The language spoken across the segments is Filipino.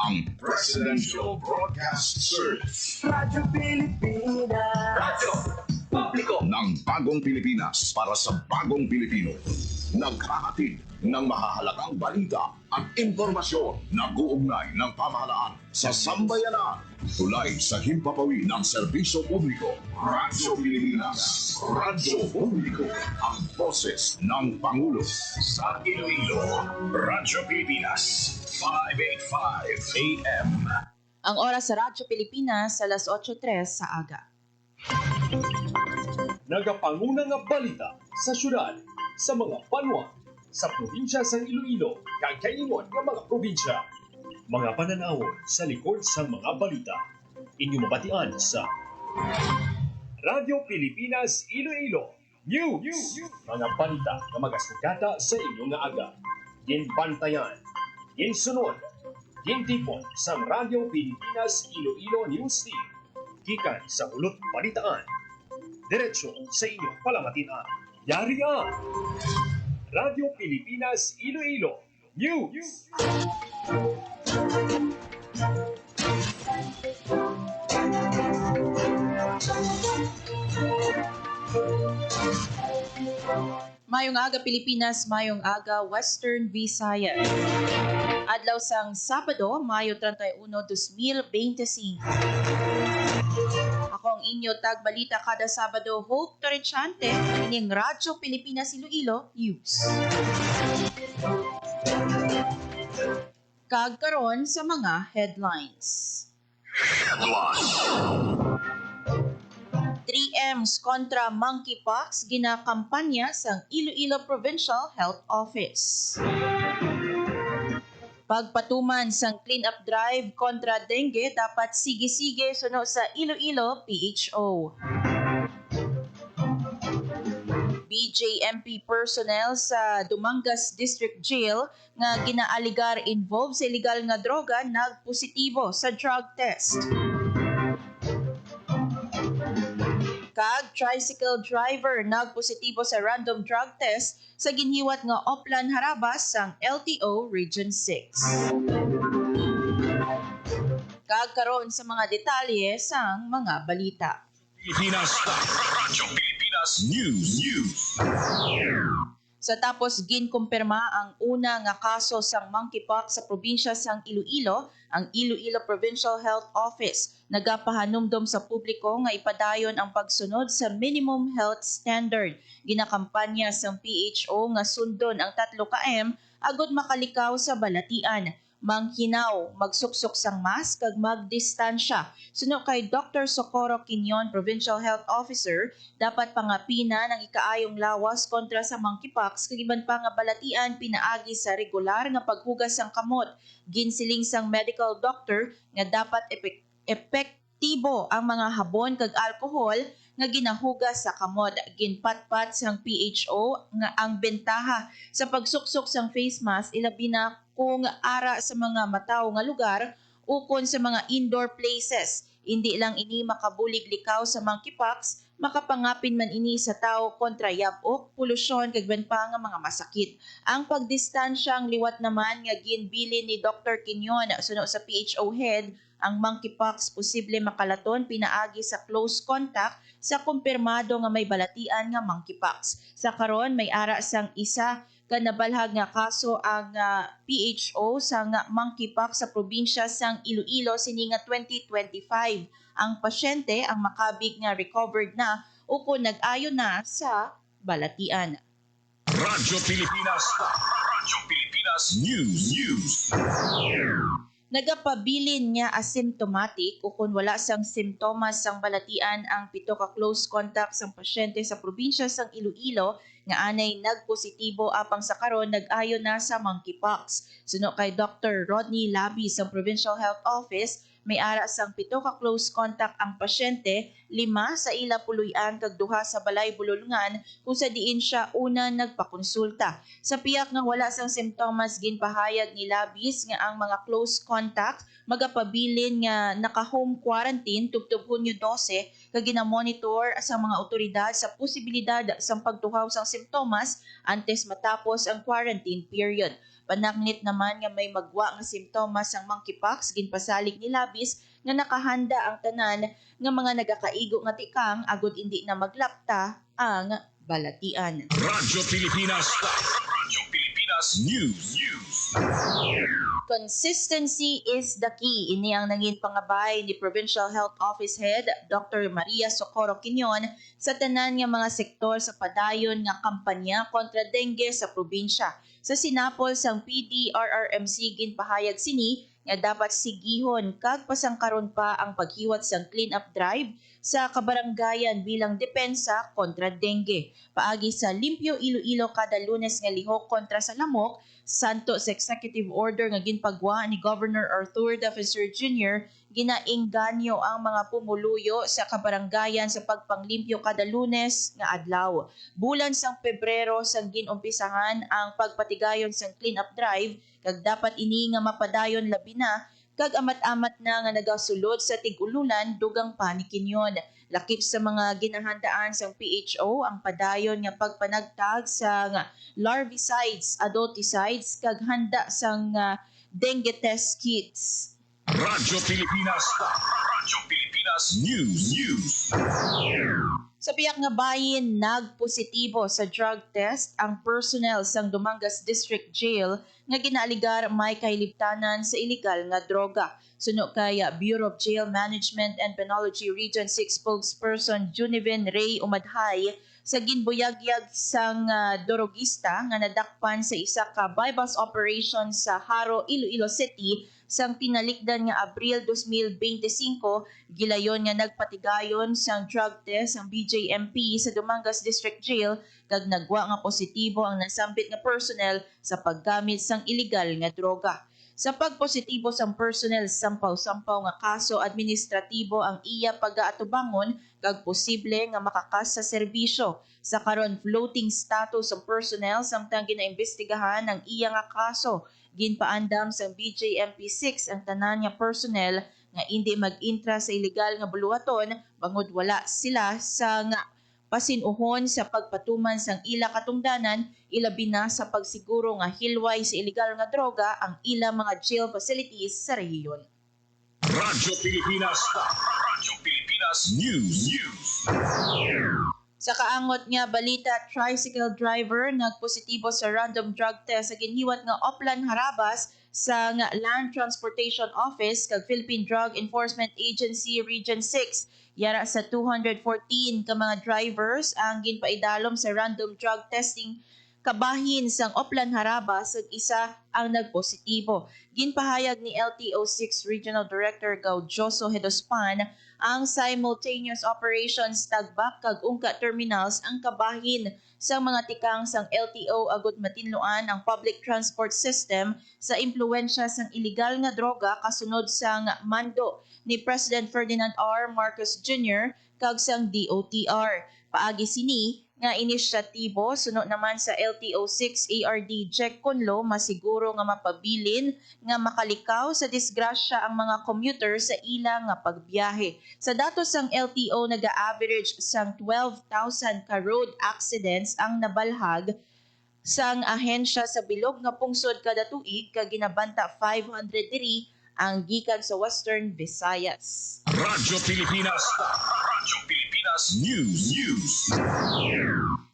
ang Presidential Broadcast Service. Radyo Pilipinas. Radyo Publiko ng Bagong Pilipinas para sa Bagong Pilipino. Naghahatid ng mahahalagang balita at impormasyon na guugnay ng pamahalaan sa sambayanan. Tulay sa himpapawid ng serbisyo publiko. Radyo Pilipinas. Radyo Publiko. Ang boses ng Pangulo sa Iloilo. Radyo Pilipinas. 585 AM. Ang oras sa Radyo Pilipinas, alas 8:03 sa aga. Nagapanguna nga balita sa syudad, sa mga banwa, sa probinsya sa Iloilo, kagkaingon ng mga probinsya. Mga pananawon sa likod sa mga balita. Inyong mabatian sa Radyo Pilipinas Iloilo News. Mga balita na magasugata sa inyong nga aga. Ginbantayan, ginsunod, gintipon sa Radyo Pilipinas Iloilo News Team. Gikan sa ulot balitaan. Diretso sa inyong palamatian. Yari ang Radyo Pilipinas Iloilo News. Mayong aga Pilipinas, mayong aga Western Visayas. Adlaw sang Sabado, Mayo 31, 2025. Ako ang inyo tagbalita kada Sabado, Hope Torrechante, ining Radyo Pilipinas Iloilo News. Kagkaron sa mga headlines. 3Ms kontra monkeypox ginakampanya sa Iloilo Provincial Health Office. Pagpatuman sang clean-up drive kontra dengue dapat sige-sige suno sa Iloilo PHO. BJMP personnel sa Dumangas District Jail nga ginaaligar involved sa illegal nga droga nagpositibo sa drug test. Kag tricycle driver nagpositibo sa random drug test sa ginhiwat nga Oplan Harabas sang LTO Region 6. Kag karon sa mga detalye sang mga balita. Pilipinas. Radyo Pilipinas News. Sa tapos ginkumpirma ang una nga kaso sang monkeypox sa probinsya sang Iloilo, ang Iloilo Provincial Health Office nagapahanumdom sa publiko nga ipadayon ang pagsunod sa minimum health standard. Ginakampanya sang PHO nga sundon ang 3 km agud makalikaw sa balatian. Manghinaw, magsuksok sang mask kag magdistansya. Suno kay Dr. Socorro Quinion, Provincial Health Officer, dapat pangapina ng ikaayong lawas kontra sa monkeypox kag iban pa nga balatian pinaagi sa regular nga paghugas sang kamot. Ginsiling sang medical doctor nga dapat epektibo ang mga habon kag alkohol nga ginahugas sa kamot. Ginpatpat sang PHO nga ang bentaha sa pagsuksok sang face mask ilabi na kung ara sa mga mataw nga lugar ukon sa mga indoor places. Hindi lang ini makabulig likaw sa monkeypox, makapangapin man ini sa tao kontra yabok, polusyon kag pa nga mga masakit. Ang pagdistansyang liwat naman nga ginbilin ni Dr. Quinion suno sa PHO head, ang monkeypox posible makalaton pinaagi sa close contact sa kumpirmado nga may balatian nga monkeypox. Sa karon may ara sang isa kanabalhag nga kaso ang PHO sa monkeypox sa probinsya sang Iloilo sini nga 2025. Ang pasyente ang makabig nga recovered na ukon nag-ayo na sa balatian. Radyo Pilipinas. Radyo Pilipinas News. Nagapabilin nga asymptomatic o kung wala sang simptomas sang balatian ang 7 ka close contact sang pasyente sa probinsya sang Iloilo nga anay nagpositibo apang sa karon nag-ayo na sa monkeypox. Suno kay Dr. Rodney Labi sa Provincial Health Office, may ara sang 7 ka close contact ang pasyente, 5 sa ila puluyan kag 2 sa balay bululngan kung sa diin siya una nagpakonsulta. Sa piyak nga wala sang simptomas ginpahayag ni Labis nga ang mga close contact magapabilin nga naka-home quarantine tubtob Hunyo 12 kag ginamonitor sa mga otoridad sa posibilidad sa pagtuhaw sang simptomas antes matapos ang quarantine period. Panaknit naman nga may magwa nga simptomas ang monkeypox, ginpasalig ni labis nga nakahanda ang tanan nga mga nagakaigo nga tikang agud indi na maglapta ang balatian. Radyo Pilipinas. Radyo Pilipinas News. Consistency is the key. Ini ang nangin pangabay ni Provincial Health Office Head Dr. Maria Socorro Quinion sa tanan nga mga sektor sa padayon nga kampanya kontra dengue sa probinsya. Sa sinapol sang PDRRMC ginpahayag sini nga dapat sigihon kag pasangkaron pa ang paghiwat sang clean-up drive sa kabaranggayan bilang depensa kontra dengue. Paagi sa Limpyo Iloilo kada Lunes nga lihok kontra sa lamok, santo sa executive order nga ginpagwa ni Governor Arthur Defensor Jr., ginaingganyo ang mga pumuluyo sa kabaranggayan sa pagpanglimpyo kada Lunes nga adlaw. Bulan sang Pebrero sang ginumpisahan ang pagpatigayon sang clean-up drive kag dapat ini nga mapadayon labi na kag amat-amat na nga nagasulod sa tig-ululan dugang panikinyon. Lakip sa mga ginahandaan sang PHO ang padayon nga pagpanagtag sa larvicides, adulticides kag handa sang dengue test kits. Radyo Pilipinas. Radyo Pilipinas News. Sa biyak nga bayin, nagpositibo sa drug test ang personnel sang Dumangas District Jail nga ginaaligar may kahilibtanan sa iligal nga droga. Suno kaya Bureau of Jail Management and Penology Region 6 spokesperson Junivin Ray Umadhay sa ginbuyagyag sang dorogista nga nadakpan sa isa ka bypass operation sa Haro, Iloilo City sang tinalikdan nga Abril 2025, gilayon nga nagpatigayon sang drug test ang BJMP sa Dumangas District Jail kag nagwa nga positibo ang nasambit nga personnel sa paggamit sang illegal nga droga. Sa pagpositibo sang personnel, sampaw-sampaw nga kaso administratibo ang iya pag-aatubangon kag posible nga makakas sa serbisyo. Sa karon floating status ang personnel samtang ginaimbestigahan ang iya nga kaso. Ginpaandam sa BJMP 6 ang tanan nga personnel nga hindi mag-intra sa illegal nga buluhaton bangod wala sila sa nga pasinuhon sa pagpatuman sang ila katungdanan, ilabi na sa pagsiguro nga hilway sa illegal nga droga ang ila mga jail facilities sa rehiyon. Radyo Pilipinas. Radyo Pilipinas News. Sa kaangot nga balita, tricycle driver nagpositibo sa random drug test sa ginhiwat nga Oplan Harabas sa nga Land Transportation Office kag Philippine Drug Enforcement Agency Region 6. Yara sa 214 ka mga drivers ang ginpaidalom sa random drug testing kabahin sang Oplan Harabas ug isa ang nagpositibo. Ginpahayag ni LTO6 Regional Director Gaudioso Hedospan ang simultaneous operations tagbak kag ungka terminals ang kabahin sa mga tikang sang LTO agud matinluan ang public transport system sa impluwensya sang illegal nga droga kasunod sang mando ni President Ferdinand R. Marcos Jr. kag sang DOTR. Paagi sini nga inisyatibo sunod naman sa LTO6 ARD Jack Conlo masiguro nga mapabilin nga makalikaw sa disgrasya ang mga commuter sa ila nga pagbiyahe. Sa datos sang LTO naga-average sang 12,000 ka road accidents ang nabalhag sang ahensya sa bilog nga pungsod kada tuig kag ginabanta 500 diri ang gikan sa Western Visayas. Radyo Pilipinas. Radyo Pilipinas News.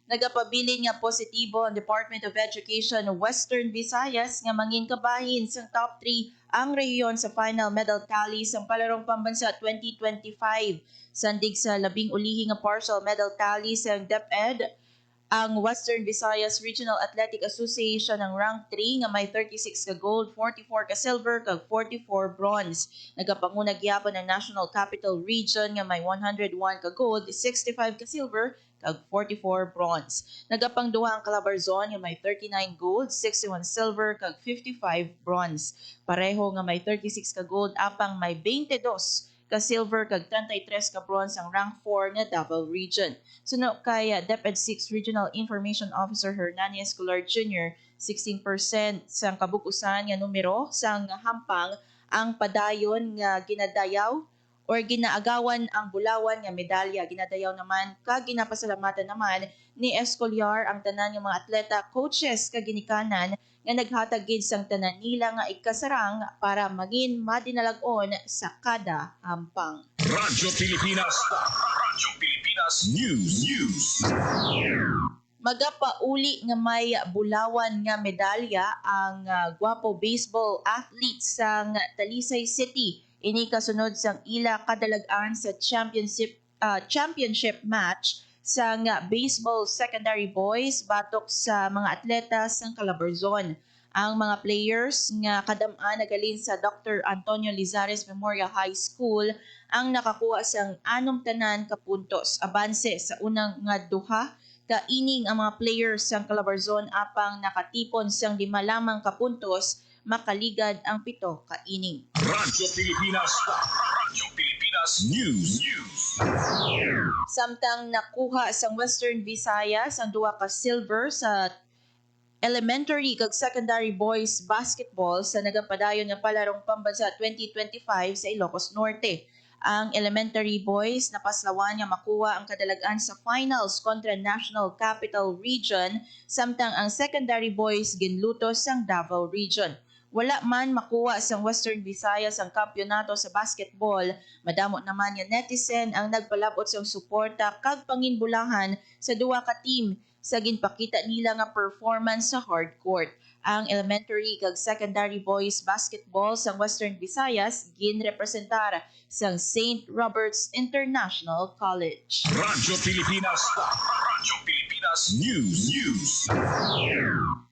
Nagapabilin nga positibo ang Department of Education Western Visayas nga mangin kabahin sang top 3 ang rehiyon sa final medal tally sang Palarong Pambansa 2025. Sandig sa labing ulihi nga partial medal tally sang DepEd, ang Western Visayas Regional Athletic Association ng rank 3 nga may 36 ka gold, 44 ka silver, kag 44 bronze. Nagapangunag gyapon ang National Capital Region nga may 101 ka gold, 65 ka silver, kag 44 bronze. Nagapangduha ang Calabarzon nga may 39 gold, 61 silver, kag 55 bronze. Pareho nga may 36 ka gold, apang may 22 ka silver kag 33 ka bronze ang rank 4 nga Davao Region. Suno kay DepEd 6 Regional Information Officer Hernani Escolar Jr., 16% sang kabukusan nga numero sang hampang ang padayon nga ginadayaw or ginaagawan ang bulawan nga medalya. Ginadayaw naman kag ginapasalamatan naman ni Escolar ang tanan ng mga atleta, coaches kag ginikanan nga naghatag gid sang tanan nila nga ikasarang para maging madinalagon sa kada hampang. Radyo Pilipinas. Radyo Pilipinas News. Magapauli nga may bulawan nga medalya ang gwapo baseball athlete sang Talisay City. Ini kasunod sang ila kadalagan sa championship match sang baseball secondary boys batok sa mga atleta sang Calabarzon. Ang mga players nga kadam-an nagalin sa Dr. Antonio Lizares Memorial High School ang nakakuha sang 6 tanan ka puntos. Abanse sa unang nga duha ka ining ang mga players sang Calabarzon apang nakatipon sang 5 lamang ka puntos, makaligad ang 7 ka ining. Radyo Pilipinas. Radyo Pilipinas News. Samtang nakuha sang Western Visayas ang 2 ka silver sa elementary kag secondary boys basketball sa nagapadayon nga palarong pambansa 2025 sa Ilocos Norte. Ang elementary boys napaslawan nga makuha ang kadalagan sa finals kontra National Capital Region, samtang ang secondary boys ginlutos sang Davao Region. Wala man makuha sang Western Visayas ang kampyonato sa basketball, madamo naman nga netizen ang nagpalabot sang suporta kag panginbulahan sa 2 ka team sa ginpakita nila nga performance sa hardcourt. Ang elementary kag secondary boys basketball sa Western Visayas ginrepresentar sang St. Robert's International College. Radyo Pilipinas. Radyo Pilipinas News.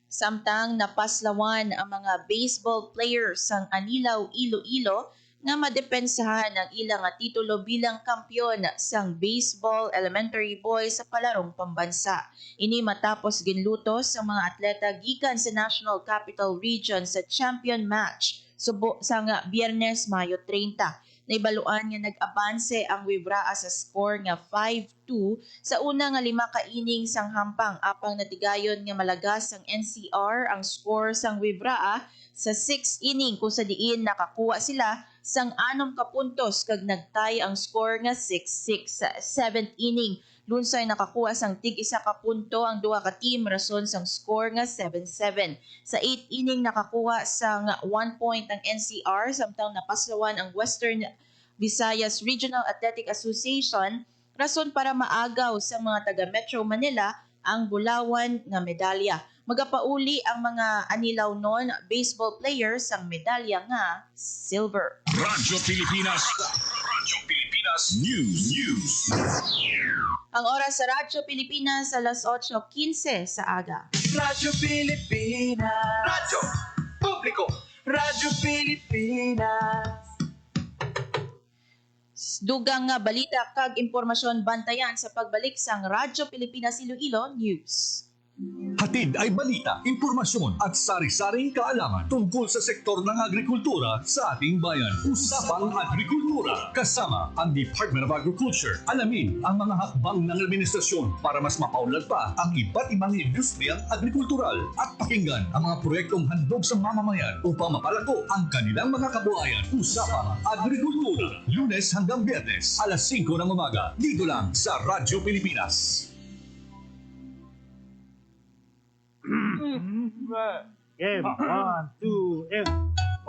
Samtang napaslawan ang mga baseball players sang Anilaw, Iloilo nga madepensahan ang ilang titulo bilang kampyon sang baseball elementary boys sa palarong pambansa. Ini matapos ginlutos ang mga atleta gikan sa National Capital Region sa champion match subo sa Biyernes, Mayo 30. Naibaluan nga nag-abanse ang Wibraa sa score nga 5-2 sa una nga 5 ka ining sang hampang apang natigayon nga malagas ang NCR ang score sang Wibraa sa 6 inning kung sa diin nakakuha sila sang 6 ka puntos kag nagtay ang score nga 6-6 sa 7th inning. Lunsay nakakuha sang tig-1 ka punto ang 2 ka team rason sang score nga 7-7. Sa 8th inning nakakuha sang 1 point ang NCR samtang napaslawan ang Western Visayas Regional Athletic Association rason para maagaw sa mga taga Metro Manila ang bulawan nga medalya. Magapauli ang mga Anilaw non baseball players ang medalya nga silver. Radyo Pilipinas. Radyo Pilipinas News. Ang oras sa Radyo Pilipinas alas 8:15 sa aga. Radyo Pilipinas. Radyo Publiko. Radyo Pilipinas. Dugang nga balita kag impormasyon bantayan sa pagbalik sang Radyo Pilipinas Iloilo News. Hatid ay balita, impormasyon at sari-saring kaalaman tungkol sa sektor ng agrikultura sa ating bayan. Usapang Agrikultura kasama ang Department of Agriculture. Alamin ang mga hakbang ng administrasyon para mas mapaunlad pa ang iba't ibang industriyang agrikultural at pakinggan ang mga proyektong handog sa mamamayan upang mapalago ang kanilang mga kabuhayan. Usapang Agrikultura, Lunes hanggang Biyernes, alas 5 ng umaga, dito lang sa Radyo Pilipinas. Game, 1, 2, and...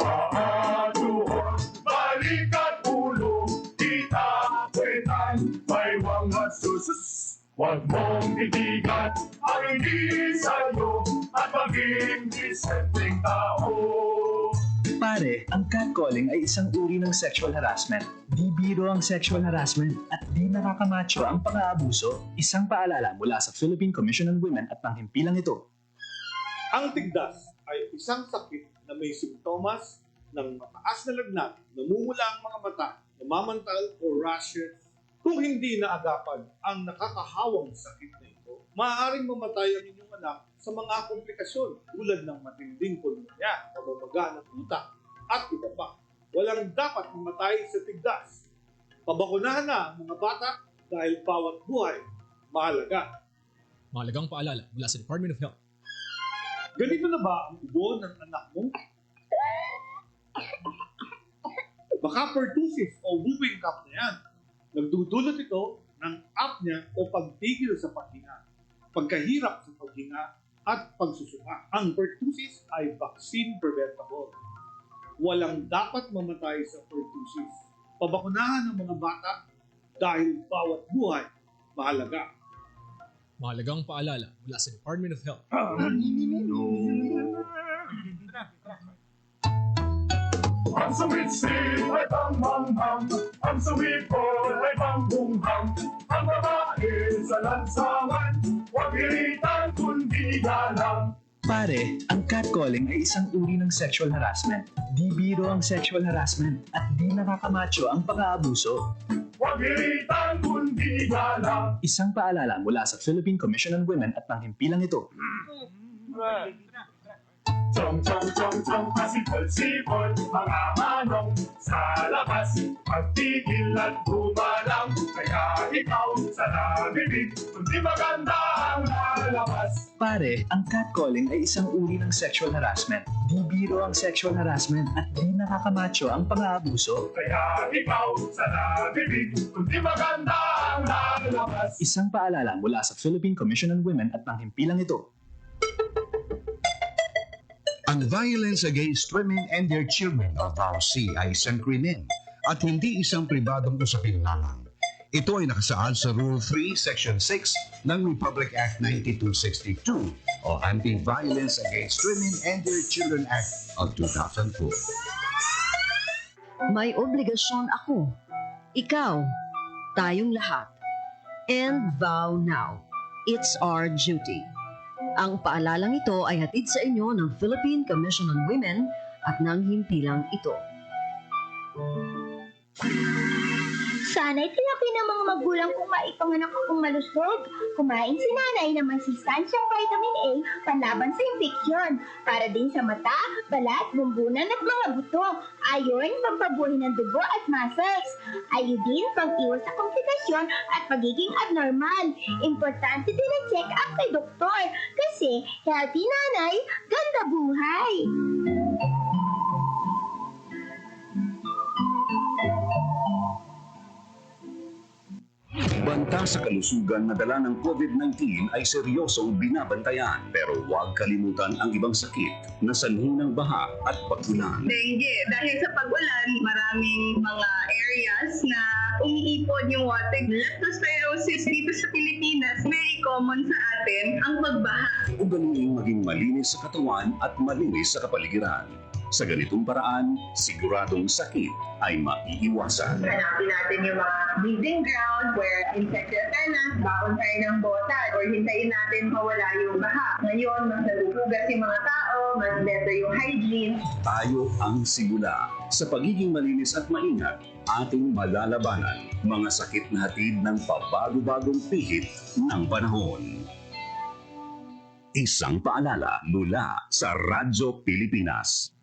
Paaduhon, balikat ulo, itapetan, may mga susus. Huwag mong titigan ang hindi sa'yo at maging disenteng tao. Pare, ang catcalling ay isang uri ng sexual harassment. Di biro ang sexual harassment at di nakakamacho ang pang-aabuso. Isang paalala mula sa Philippine Commission on Women at panghimpilang ito. Ang tigdas ay isang sakit na may simptomas ng mataas na lagnat, namumula ang mga mata, namamantal o rashes. Kung hindi naagapan ang nakakahawang sakit na ito, maaaring mamatay ang inyong anak sa mga komplikasyon tulad ng matinding pulmonya, pamamaga ng utak, at iba pa. Walang dapat mamatay sa tigdas. Pabakunahan na ang mga bata dahil bawat buhay mahalaga. Mahalagang paalala mula sa Department of Health. Ganito na ba ang ubo ng anak mo? Baka pertussis o whooping cough na yan. Nagdudulot ito ng apnea o pagtigil sa paghinga, pagkahirap sa paghinga, at pagsusuka. Ang pertussis ay vaccine preventable. Walang dapat mamatay sa pertussis. Pabakunahan ng mga bata dahil bawat buhay mahalaga. Mahalagang paalala mula sa Department of Health. Ang sumitsit ay pang-mang-mang, ang sumipol ay pang-bunghang, ang babae sa lansangan, huwag iritan kundi galang. Pare, ang catcalling ay isang uri ng sexual harassment. Di biro ang sexual harassment at di nakakamacho ang pang-aabuso. Huwag iritan kundi galang. Isang paalala mula sa Philippine Commission on Women at panghimpilang ito. Chong, chong, chong, chong, pasipol-sipol, mga manong sa labas, pagtigil at bumalang, kaya ikaw sa nabibig, kundi maganda ang lalabas. Pare, ang catcalling ay isang uri ng sexual harassment. Di biro ang sexual harassment at di nakakamacho ang pang-aabuso. Kaya ikaw sa nabibig, kundi maganda ang lalabas. Isang paalala mula sa Philippine Commission on Women at panghimpilang ito. Ang violence against women and their children o VAUC ay isang krimen at hindi isang pribadong usapin lamang. Ito ay nakasaad sa Rule 3, Section 6 ng Republic Act 9262 o Anti-Violence Against Women and Their Children Act of 2004. May obligasyon ako, ikaw, tayong lahat. And vow now. It's our duty. Ang paalalang ito ay hatid sa inyo ng Philippine Commission on Women at ng himpilang ito. Sana'y tinaki ng mga magulang kung maipanganak akong malusog. Kumain si nanay ng masustansyang vitamin A panlaban sa infeksyon. Para din sa mata, balat, bumbunan at mga buto. Ayon, pampabuhay ng dugo at muscles. Ayodin, pang-iwas sa komplikasyon at pagiging abnormal. Importante din ang check-up kay doktor. Kasi healthy nanay, ganda buhay. Banta sa kalusugan na dala ng COVID-19 ay seryosong binabantayan pero huwag kalimutan ang ibang sakit na sanhi ng baha at pag-ulan. Dengue. Dahil sa pag-ulan, maraming mga areas na umiipon yung water. Leptospirosis dito sa Pilipinas, very common sa atin ang pagbaha. Ugaling maging malinis sa katawan at malinis sa kapaligiran. Sa ganitong paraan, siguradong sakit ay maiiwasan. Hanapin natin yung mga breeding ground where infected tenants, baon tayo ng botan, or hintayin natin mawala yung baha. Ngayon, mas nagugugas yung mga tao, mas better yung hygiene. Tayo ang simula. Sa pagiging malinis at maingat, ating malalabanan mga sakit na hatid ng pabago-bagong pihit ng panahon. Isang paalala mula sa Radyo Pilipinas.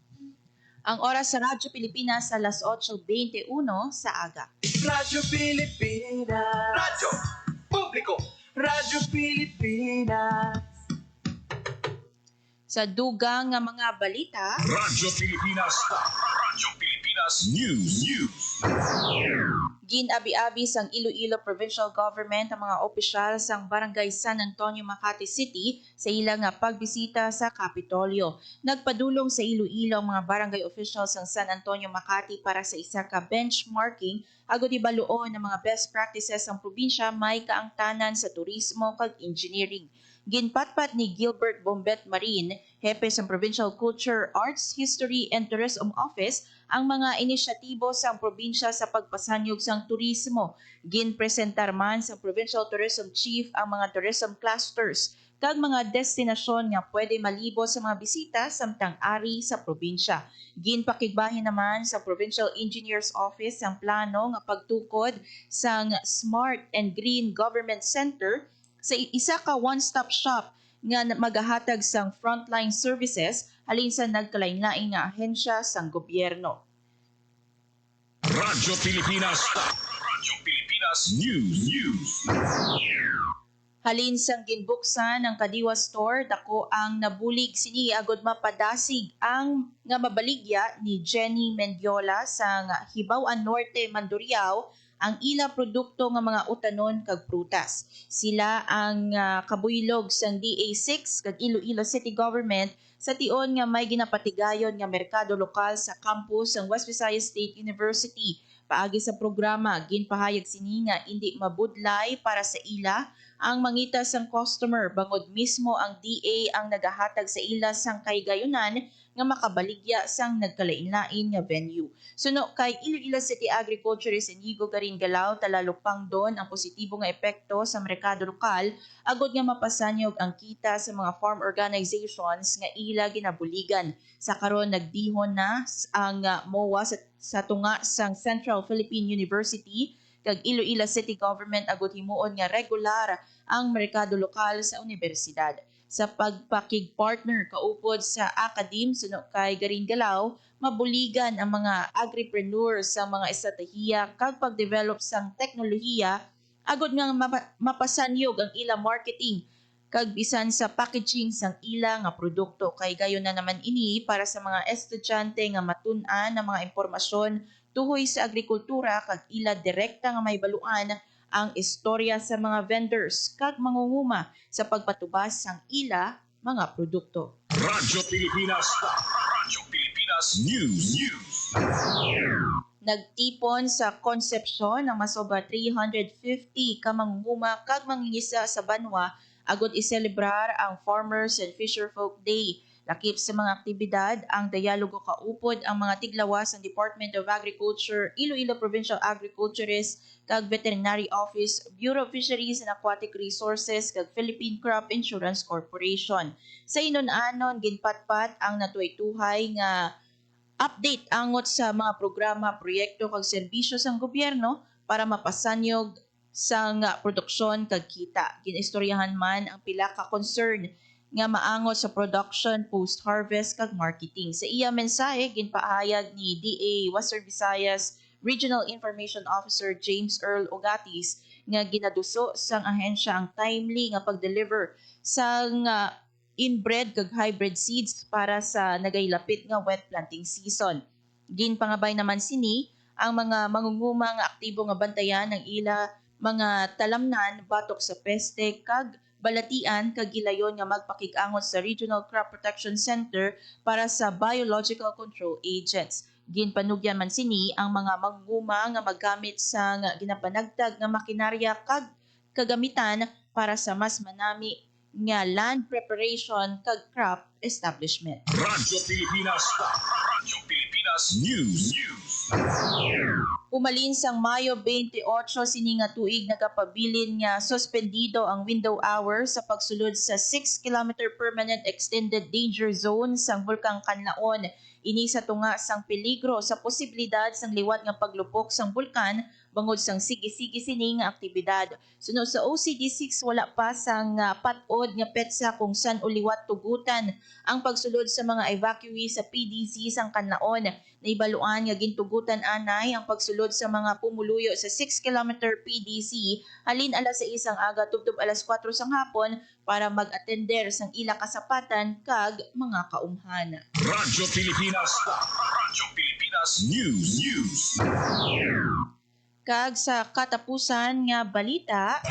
Ang oras sa Radyo Pilipinas alas 8:21 sa aga. Radyo Pilipinas. Radyo Publiko. Radyo Pilipinas. Sa dugang nga mga balita, Radyo Pilipinas. Radyo Pilipinas News. ginabi-abi sang Iloilo Provincial Government ang mga opisyal sang Barangay San Antonio, Makati City sa ilang nga pagbisita sa Kapitolyo. Nagpadulong sa Iloilo ang mga barangay officials sang San Antonio, Makati para sa isa ka benchmarking agod ibaluon ng mga best practices ang probinsya may kaangtanan sa turismo kag engineering. Ginpatpat ni Gilbert Bombet Marin, hepe sa Provincial Culture, Arts, History and Tourism Office, ang mga inisyatibo sa probinsya sa pagpasanyog sang turismo. Ginpresentar man sa Provincial Tourism Chief ang mga tourism clusters kag mga destinasyon nga pwede malibo sa mga bisita samtang ari sa probinsya. Ginpakigbahin naman sa Provincial Engineers Office ang plano nga pagtukod sang Smart and Green Government Center sa isa ka one-stop shop nga magahatag sang frontline services halin sa nagkalain-lain nga ahensya sang gobyerno. Radyo Pilipinas. Radyo Pilipinas News. Halin sang ginbuksan ang Kadiwa Store, dako ang nabulig sini agod mapadasig ang nga mabaligya ni Jenny Mendiola sa Hibaw-an Norte, Mandurriao ang ila produkto nga mga utanon kag prutas. Sila ang kabuylog sang DA6 kag Iloilo City Government sa tion nga may ginapatigayon nga merkado lokal sa campus ng West Visayas State University. Paagi sa programa, ginpahayag sini nga hindi mabudlay para sa ila ang mangita sang customer bangod mismo ang DA ang nagahatag sa ila sang kaygayunan nga makabaligya sang nagkalain-lain nga venue. Suno kay Iloilo City Agriculturist Inigo Garin Galao talalupang don ang positibo nga epekto sa merkado lokal agod nga mapasanyog ang kita sa mga farm organizations nga ila ginabuligan. Sa karon nagdihon na ang MOA sa tunga sang Central Philippine University kag Iloilo City Government agud himuon nga regular ang merkado lokal sa universidad. Sa pagpakig-partner kaupod sa academe suno kay Garin Galao, mabuligan ang mga agripreneurs sa mga estratehiya kag pag-develop sang teknolohiya agud nga mapasanyog ang ila marketing kag bisan sa packaging sang ila nga produkto. Kay gayon na naman ini para sa mga estudyante nga matun-an ng mga impormasyon tuhoy sa agrikultura kag ila direkta nga may baluan ang istorya sa mga vendors kag mangunguma sa pagpatubas sang ila mga produkto. Radyo Pilipinas. Radyo Pilipinas News. Nagtipon sa Concepcion ang masobra 350 ka mangunguma kag mangingisa sa banwa agod iselebrar ang Farmers and Fisherfolk Day. Lakip sa mga aktibidad, ang dialogo kaupod ang mga tiglawas ng Department of Agriculture, Iloilo Provincial Agriculturist, kag Veterinary Office, Bureau of Fisheries and Aquatic Resources, kag Philippine Crop Insurance Corporation. Sa inon-anon, ginpatpat ang natuay-tuhay nga update angot sa mga programa, proyekto kag serbisyo sang gobyerno para mapasanyog sang produksyon kag kita. Ginistoryahan man ang pila ka concern nga maangot sa production, post-harvest kag marketing. Sa iya mensahe, ginpaayag ni DA Western Visayas Regional Information Officer James Earl Ogatis nga ginaduso sang ahensya ang timely nga pag-deliver sang inbred kag hybrid seeds para sa nagaylapit nga wet planting season. Ginpangabay naman sini ang mga mangunguma nga aktibo nga bantayan ng ila mga talamnan batok sa peste kag balatian kag gilayon nga magpakig-angot sa Regional Crop Protection Center para sa biological control agents. Ginpanugyan man sini ang mga mangunguma nga maggamit sa ginapanagtag nga makinarya kag kagamitan para sa mas manami nga land preparation kag crop establishment. Radyo Pilipinas. Radyo Pilipinas News. Umalin sang Mayo 28 sini nga tuig nagapabilin nga suspendido ang window hours sa pagsulod sa 6 km permanent extended danger zone sang Bulkang Kanlaon. Ini sa tunga sang peligro sa posibilidad sang liwat nga paglupok sang bulkan bangod sang sige-sige sini nga aktibidad. Sunod sa OCD6 wala pa sang patod nga petsa kung san uliwat tugutan ang pagsulod sa mga evacuee sa PDC sang Kanlaon. Naibaluan nga gintugutan anay ang pagsulod sa mga pumuluyo sa 6 km PDC halin alas 6 ang aga tubtob alas 4 sang hapon para mag-atender sang ila kasapatan kag mga kaumhan. Radyo Pilipinas. Radyo Pilipinas News. Kag sa katapusan nga balita,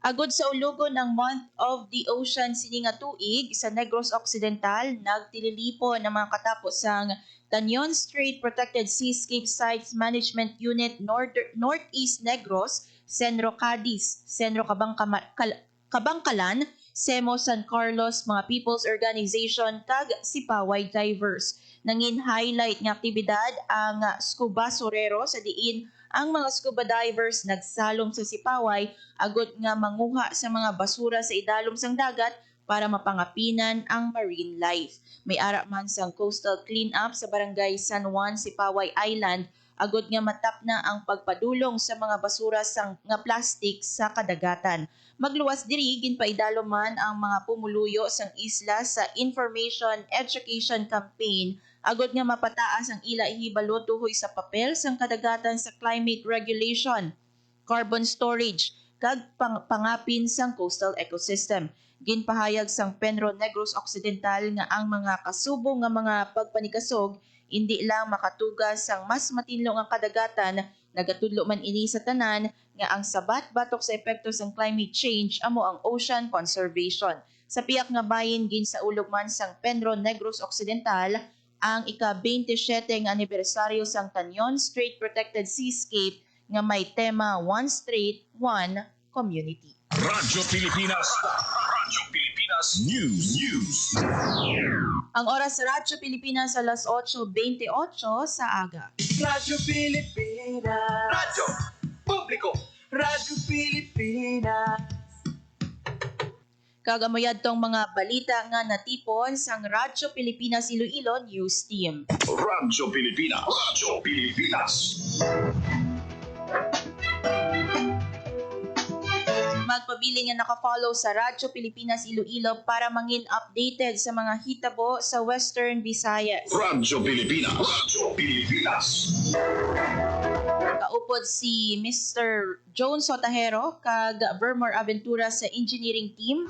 agod sa ulugon ng Month of the Ocean sini nga tuig sa Negros Occidental, nagtililipon ng mga katapos sang Tanyon Strait Protected Seascape Sites Management Unit Northeast Negros, Senro Cadiz, Senro Kabangkalan, Semo San Carlos, mga People's Organization, kag Sipaway Divers. Nangin highlight nga aktibidad ang scuba sorero sa diin ang mga scuba divers nagsalom sa Sipaway agod nga manguha sa mga basura sa idalom sang dagat para mapangapinan ang marine life. May ara man sang coastal cleanup sa barangay San Juan, Sipaway Island agod nga matapna ang pagpadulong sa mga basura sang nga plastic sa kadagatan. Magluwas diri ginpaidalo man ang mga pumuluyo sang isla sa information education campaign agod nga mapataas ang ila ihibalo tuhoy sa papel sang kadagatan sa climate regulation, carbon storage, kag pangapin sang coastal ecosystem. Ginpahayag sang Penro Negros Occidental nga ang mga kasubong nga mga pagpanikasog hindi lang makatugas sang mas matinlo nga kadagatan, nagatudlo man ini sa tanan nga ang sabat batok sa epekto sang climate change amo ang ocean conservation. Sa piyak nga bahin ginsaulog man sang Penro Negros Occidental ang ika-27 nga anibersaryo sang Canyon Strait Protected Seascape nga may tema One Strait, One Community. Radyo Pilipinas. Radyo Pilipinas News. Ang oras sa Radyo Pilipinas alas 8:28 sa aga. Radyo Pilipinas. Radyo Publiko. Radyo Pilipinas. Kagamayad tong mga balita nga natipon sang Radyo Pilipinas Iloilo News Team. Radyo Pilipinas. Radyo Pilipinas. Magpabili nga nakafollow sa Radyo Pilipinas Iloilo para mangin updated sa mga hitabo sa Western Visayas. Radyo Pilipinas. Radyo Pilipinas. Kaupod si Mr. Joan Sotahero kag Vermore Aventura sa engineering team.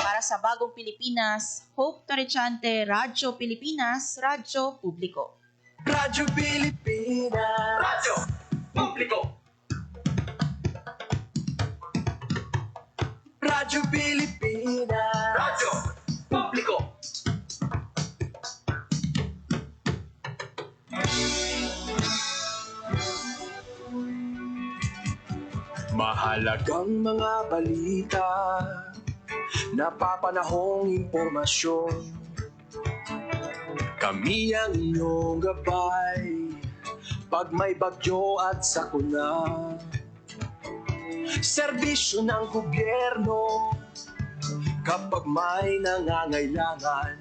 Para sa Bagong Pilipinas, Hope Torrechante, Radyo Pilipinas, Radyo Publiko. Radyo Pilipinas. Radyo Publiko. Radyo Pilipinas. Radyo Publiko. Mahalagang mga balita, napapanahong impormasyon. Kami ang inyong gabay, pag may bagyo at sakuna. Serbisyo ng gobyerno, kapag may nangangailangan.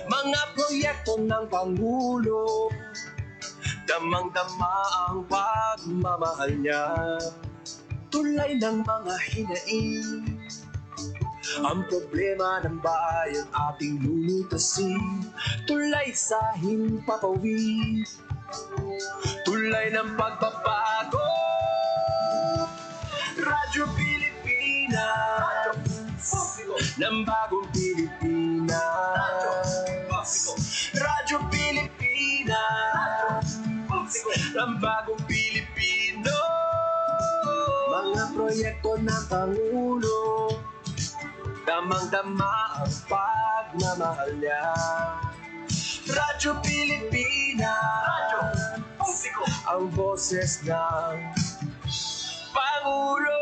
Mga proyekto ng Pangulo, damang-dama ang pagmamahal niya. Tulay ng mga hinaing, ang problema ng bayan ating lulutasin. Tulay sa himpapawid, tulay ng pagbabago. Radyo Pilipinas, ng bagong Pilipinas. Radyo Pilipinas, ng bagong Pilipino. Mga proyekto ng Pangulo, damang-dama ang pagmamahal niya. Radyo Pilipinas, ang boses ng Pangulo.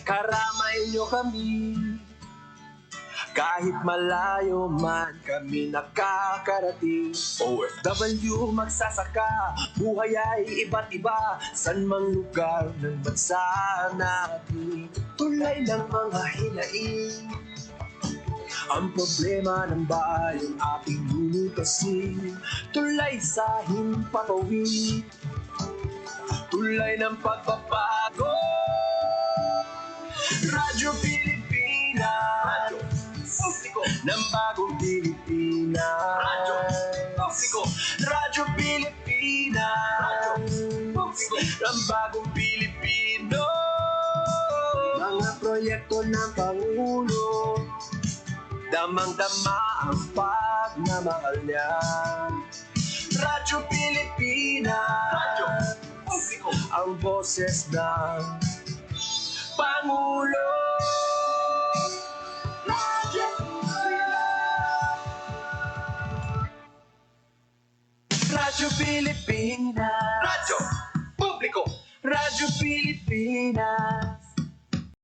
Karamay niyo kami, kahit malayo man kami nakakarating. OFW magsasaka, buhay ay iba't iba, san mang lugar ng bansa natin. Tulay ng mga hinaing, ang problema ng bayan ating lulutasin. Tulay sa himpapawid, tulay ng pagbabago. Radyo Pilipinas, ng bagong Pilipinas. Radyo Pilipinas, ng bagong Pilipino. Mga proyekto ng Pangulo, damang-dama ang pagmamahal niya. Radyo Pilipinas, ang boses ng Pangulo. Radyo Pilipinas, Radyo Publiko. Radyo Pilipinas.